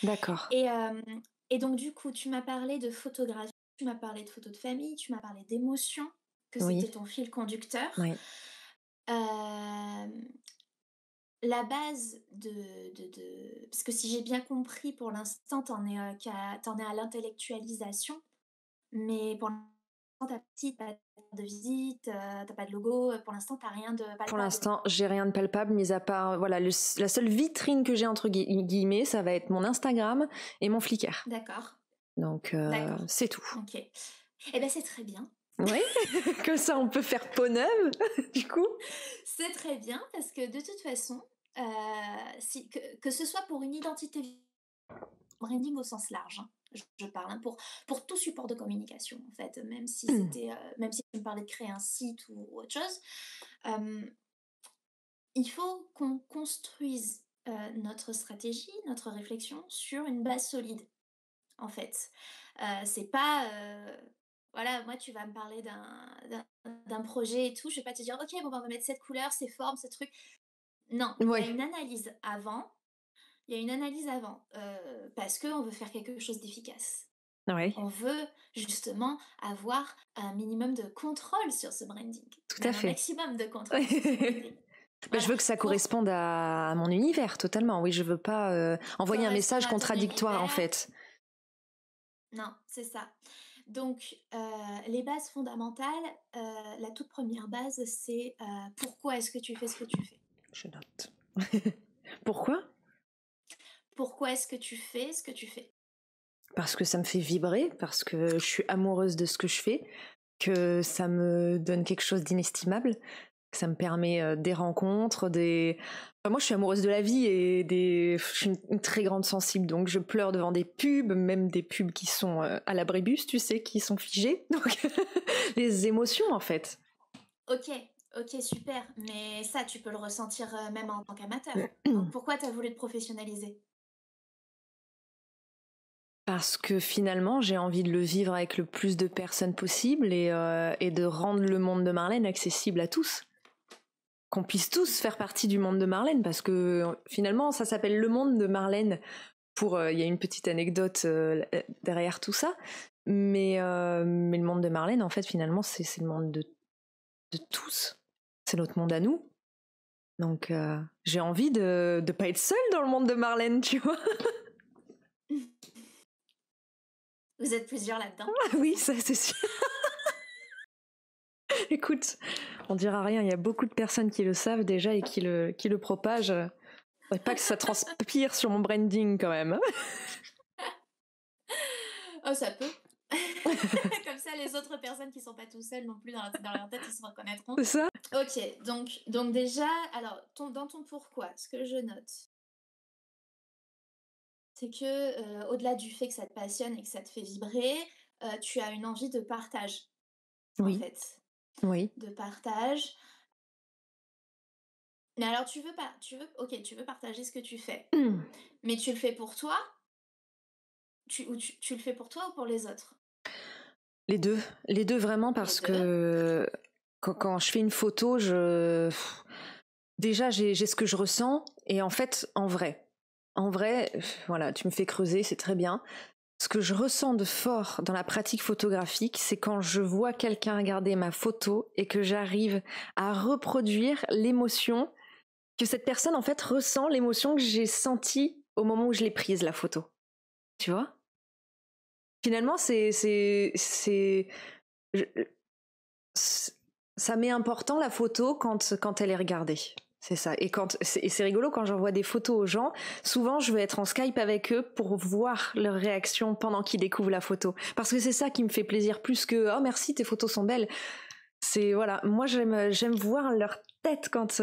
D'accord. Et, et donc du coup, tu m'as parlé de photographie, tu m'as parlé de photos de famille, tu m'as parlé d'émotions, que c'était Oui, ton fil conducteur. oui. Hem, la base parce que si j'ai bien compris, pour l'instant, tu es à l'intellectualisation, mais pour l'instant, tu pas de visite, tu pas de logo, pour l'instant, tu rien de Pour palpable. l'instant, j'ai rien de palpable, mis à part, voilà, la seule vitrine que j'ai entre guillemets, ça va être mon Instagram et mon Flickr. D'accord, Donc, d'accord, c'est tout. OK. Eh ben, c'est très bien. Oui, que ça, on peut faire peau neuve, du coup. C'est très bien parce que de toute façon, si que ce soit pour une identité branding au sens large, hein, je parle, hein, pour tout support de communication en fait, même si tu me parlais de créer un site ou autre chose, hem, il faut qu'on construise, notre stratégie, notre réflexion sur une base solide, en fait. C'est pas, voilà, moi tu vas me parler d'un projet et tout, je vais pas te dire: «OK, bon, bah, on va mettre cette couleur, ces formes, ce truc». Non, il y a Ouais, une analyse avant, parce qu'on veut faire quelque chose d'efficace. ouais, On veut justement avoir un minimum de contrôle sur ce branding, tout à même un fait. maximum de contrôle sur ce branding. Ben, je Voilà, veux que ça pour corresponde à mon univers, totalement. Oui, je veux pas envoyer un correspondre message à ton contradictoire, en univers. fait. Non, c'est ça. Donc, les bases fondamentales, la toute première base, c'est pourquoi est-ce que tu fais ce que tu fais? Je note. Pourquoi? Pourquoi est-ce que tu fais ce que tu fais? Parce que ça me fait vibrer, parce que je suis amoureuse de ce que je fais, que ça me donne quelque chose d'inestimable, que ça me permet des rencontres, des... Enfin, moi, je suis amoureuse de la vie et je suis une très grande sensible, donc je pleure devant des pubs, même des pubs qui sont à l'abribus, tu sais, qui sont figées. Donc, les émotions, en fait. OK, OK, super, mais ça, tu peux le ressentir, même en tant qu'amateur. Donc pourquoi tu as voulu te professionnaliser? Parce que finalement, j'ai envie de le vivre avec le plus de personnes possible et de rendre le monde de Marlène accessible à tous. Qu'on puisse tous faire partie du monde de Marlène, parce que finalement, ça s'appelle le monde de Marlène. Il y a une petite anecdote derrière tout ça, mais le monde de Marlène, en fait, finalement, c'est le monde de tous. C'est notre monde à nous. Donc, j'ai envie de pas être seule dans le monde de Marlène, tu vois. Vous êtes plusieurs là-dedans, Ah c'est oui, ça? ça c'est sûr. Écoute, on dira rien, il y a beaucoup de personnes qui le savent déjà et qui le propagent. Faudrait pas que ça transpire sur mon branding quand même. Oh, ça peut. Comme ça, les autres personnes qui sont pas tout seules non plus dans leur tête, ils se reconnaîtront. C'est ça? OK, donc déjà, alors dans ton pourquoi, ce que je note, c'est que, au-delà du fait que ça te passionne et que ça te fait vibrer, tu as une envie de partage, en Oui, fait. oui. De partage. Mais alors tu veux partager ce que tu fais, mais tu le fais pour toi? Tu le fais pour toi ou pour les autres? Les deux vraiment Les parce 2. que quand je fais une photo, déjà j'ai ce que je ressens et en fait en vrai, voilà, tu me fais creuser, c'est très bien. Ce que je ressens de fort dans la pratique photographique, c'est quand je vois quelqu'un regarder ma photo et que j'arrive à reproduire l'émotion que cette personne en fait ressent, l'émotion que j'ai sentie au moment où je l'ai prise la photo. Tu vois? Finalement, je- c'est- ça m'est important la photo quand elle est regardée. C'est ça. Et c'est rigolo quand j'envoie des photos aux gens. Souvent, je veux être en Skype avec eux pour voir leur réaction pendant qu'ils découvrent la photo. Parce que c'est ça qui me fait plaisir plus que oh merci tes photos sont belles. C'est voilà. Moi j'aime voir leur tête quand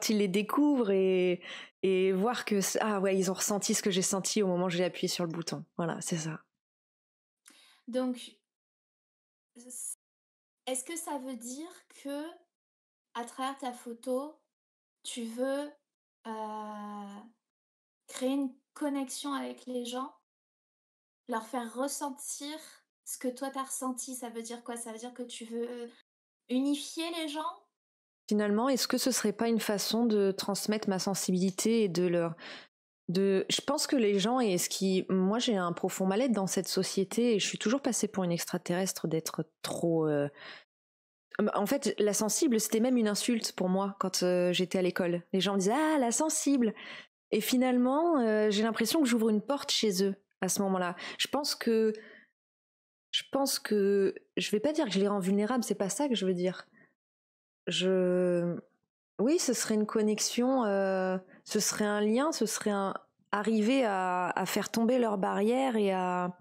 ils les découvrent et voir que ah ouais ils ont ressenti ce que j'ai senti au moment où j'ai appuyé sur le bouton. Voilà c'est ça. Donc, s est-ce que ça veut dire que à travers ta photo, tu veux, créer une connexion avec les gens? Leur faire ressentir ce que toi t'as ressenti? Ça veut dire quoi? Ça veut dire que tu veux unifier les gens? Finalement, est-ce que ce serait pas une façon de transmettre ma sensibilité et Je pense que les gens, moi j'ai un profond mal-être dans cette société et je suis toujours passée pour une extraterrestre d'être trop... En fait, la sensible, c'était même une insulte pour moi quand j'étais à l'école. Les gens me disaient « Ah, la sensible !» Et finalement, j'ai l'impression que j'ouvre une porte chez eux à ce moment-là. Je vais pas dire que je les rends vulnérables, c'est pas ça que je veux dire. Oui, ce serait une connexion, ce serait un lien, arriver à faire tomber leurs barrières et à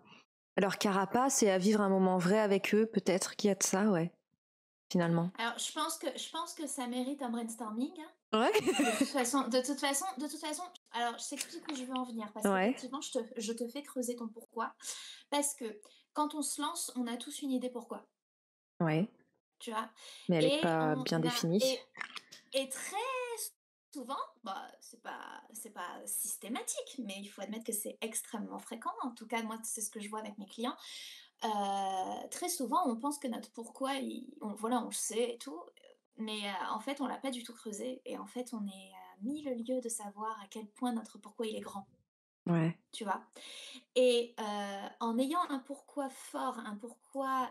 leur carapace et à vivre un moment vrai avec eux, peut-être qu'il y a de ça, ouais, finalement. Alors, je pense que ça mérite un brainstorming, hein. Ouais. De toute façon, alors je t'explique où je veux en venir, parce Ouais. qu'effectivement, je te fais creuser ton pourquoi, parce que quand on se lance, on a tous une idée pourquoi, Ouais. tu vois, Mais elle et est pas bien définie. et très souvent, bah, c'est pas systématique, mais il faut admettre que c'est extrêmement fréquent. En tout cas, moi, c'est ce que je vois avec mes clients. Très souvent, on pense que notre pourquoi, voilà, on le sait et tout, mais en fait, on l'a pas du tout creusé. Et en fait, on est à mille lieues de savoir à quel point notre pourquoi il est grand, Ouais. tu vois. Et en ayant un pourquoi fort, un pourquoi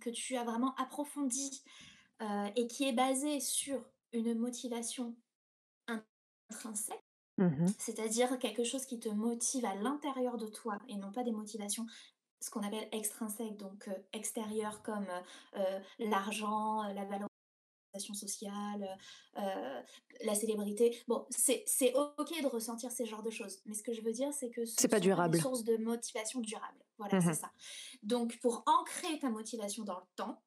que tu as vraiment approfondi et qui est basé sur une motivation intrinsèque, Mhm. c'est-à-dire quelque chose qui te motive à l'intérieur de toi et non pas des motivations ce qu'on appelle extrinsèques, donc extérieures comme l'argent, la valorisation sociale, la célébrité. Bon, c'est ok de ressentir ces genres de choses, mais ce que je veux dire, c'est que ce C'est ne pas sont pas des durable. sources de motivation durable. Voilà, c'est Mhm. ça. Donc, pour ancrer ta motivation dans le temps,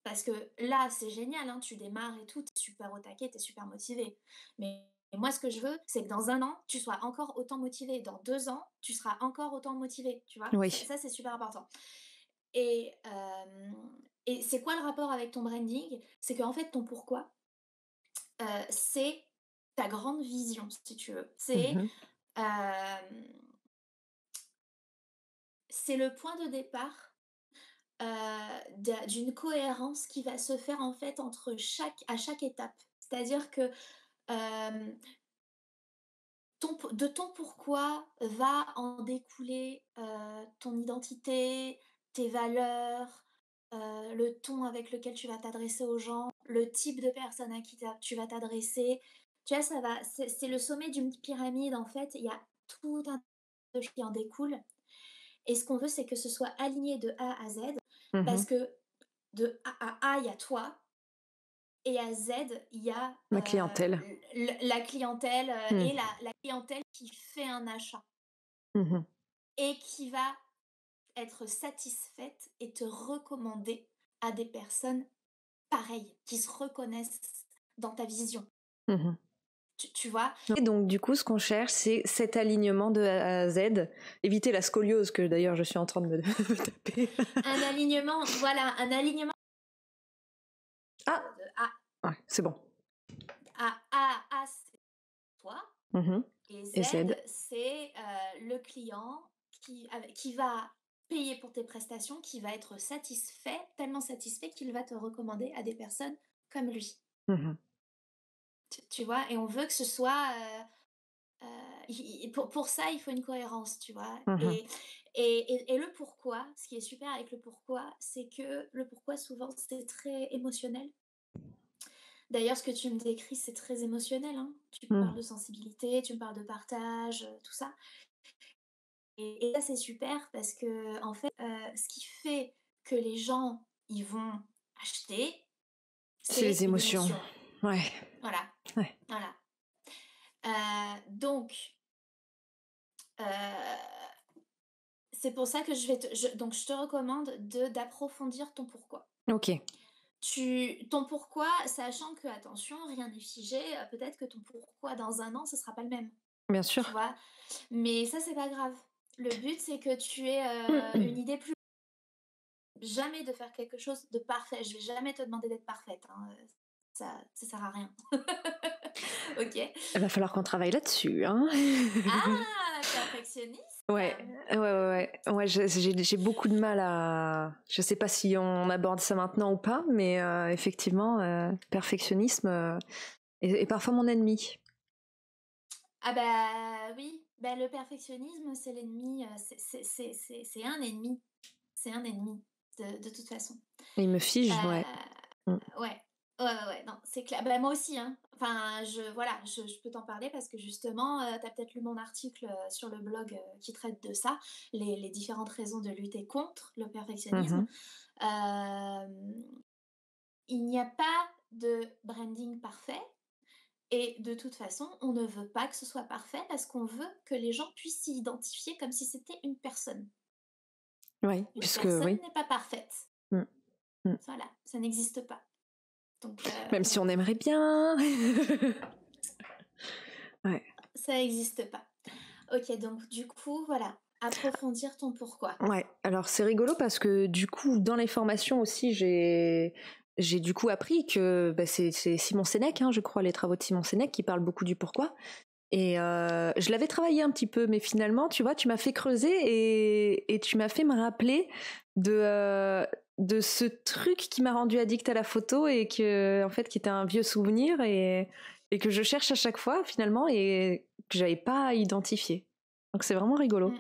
parce que là, c'est génial, hein, tu démarres et tout, t'es super au taquet, t'es super motivé. Mais moi, ce que je veux, c'est que dans un an, tu sois encore autant motivé. Dans 2 ans, tu seras encore autant motivé, tu vois. Oui. Ça, c'est super important. Et, et c'est quoi le rapport avec ton branding? C'est qu'en fait, ton pourquoi, c'est ta grande vision, si tu veux. Mhm. C'est le point de départ d'une cohérence qui va se faire en fait à chaque étape. C'est-à-dire que euh, de ton pourquoi va en découler ton identité, tes valeurs, le ton avec lequel tu vas t'adresser aux gens, le type de personne à qui tu vas t'adresser. Tu vois, c'est le sommet d'une pyramide en fait. Il y a tout un tas de choses qui en découle. Et ce qu'on veut, c'est que ce soit aligné de A à Z, Mhm. parce que de A à A, il y a toi, et à Z, il y a Ma clientèle. la clientèle Mhm. et la clientèle qui fait un achat Mhm. et qui va être satisfaite et te recommander à des personnes pareilles, qui se reconnaissent dans ta vision. Mhm. Tu vois? Et donc, du coup, ce qu'on cherche, c'est cet alignement de A à Z. Éviter la scoliose, que d'ailleurs je suis en train de me taper. Un alignement, voilà, un alignement Ah, de A ouais, c'est bon. A, c'est toi. Mhm. Et Z, Et Z. c'est le client qui va payer pour tes prestations, qui va être satisfait, tellement satisfait qu'il va te recommander à des personnes comme lui. Mhm. Tu vois, et on veut que ce soit... pour ça, il faut une cohérence, tu vois. Mhm. Et le pourquoi, ce qui est super avec le pourquoi, c'est que le pourquoi, souvent, c'est très émotionnel. D'ailleurs, ce que tu me décris, c'est très émotionnel, hein. Tu me parles Mhm. de sensibilité, tu me parles de partage, tout ça. Et ça, c'est super parce que, en fait, ce qui fait que les gens, ils vont acheter, C'est c'est les émotions. l'émotion. Ouais. Voilà, Ouais. voilà. Donc, euh, c'est pour ça que donc je te recommande d'approfondir ton pourquoi. Ok. Ton pourquoi, sachant que, attention, rien n'est figé, peut-être que ton pourquoi dans un an, ce sera pas le même, Bien tu sûr. vois. Mais ça, c'est pas grave. Le but, c'est que tu aies une idée plus jamais de faire quelque chose de parfait. Je vais jamais te demander d'être parfaite, hein. Ça sert à rien. Ok. Il va falloir qu'on travaille là-dessus, hein. Ah, perfectionniste. Ouais, ouais, j'ai beaucoup de mal à... Je sais pas si on aborde ça maintenant ou pas, mais effectivement, perfectionnisme est parfois mon ennemi. Ah bah oui, bah, le perfectionnisme, c'est l'ennemi, c'est un ennemi. C'est un ennemi, de toute façon. Il me fige, ouais. Heu, Mm. ouais. Ouais, ouais, ouais, non, c'est clair. Bah, moi aussi, hein. Enfin, voilà, je peux t'en parler parce que justement, tu as peut-être lu mon article, sur le blog, qui traite de ça, les différentes raisons de lutter contre le perfectionnisme. Mhm. Hem, il n'y a pas de branding parfait et de toute façon, on ne veut pas que ce soit parfait parce qu'on veut que les gens puissent s'y identifier comme si c'était une personne. Ouais, Une puisque personne oui. n'est pas parfaite. Mm. Mm. Voilà, ça n'existe pas. Donc, Même si on aimerait bien. Ouais. ça n'existe pas. Ok, donc du coup, voilà, approfondir ton pourquoi. Ouais, alors c'est rigolo parce que du coup, dans les formations aussi, j'ai du coup appris que bah, c'est Simon Sénèque, hein, je crois, les travaux de Simon Sénèque qui parlent beaucoup du pourquoi. Et je l'avais travaillé un petit peu, mais finalement, tu vois, tu m'as fait creuser et tu m'as fait me rappeler de ce truc qui m'a rendu addict à la photo et que, en fait, qui était un vieux souvenir et que je cherche à chaque fois finalement et que j'avais pas identifié. Donc c'est vraiment rigolo.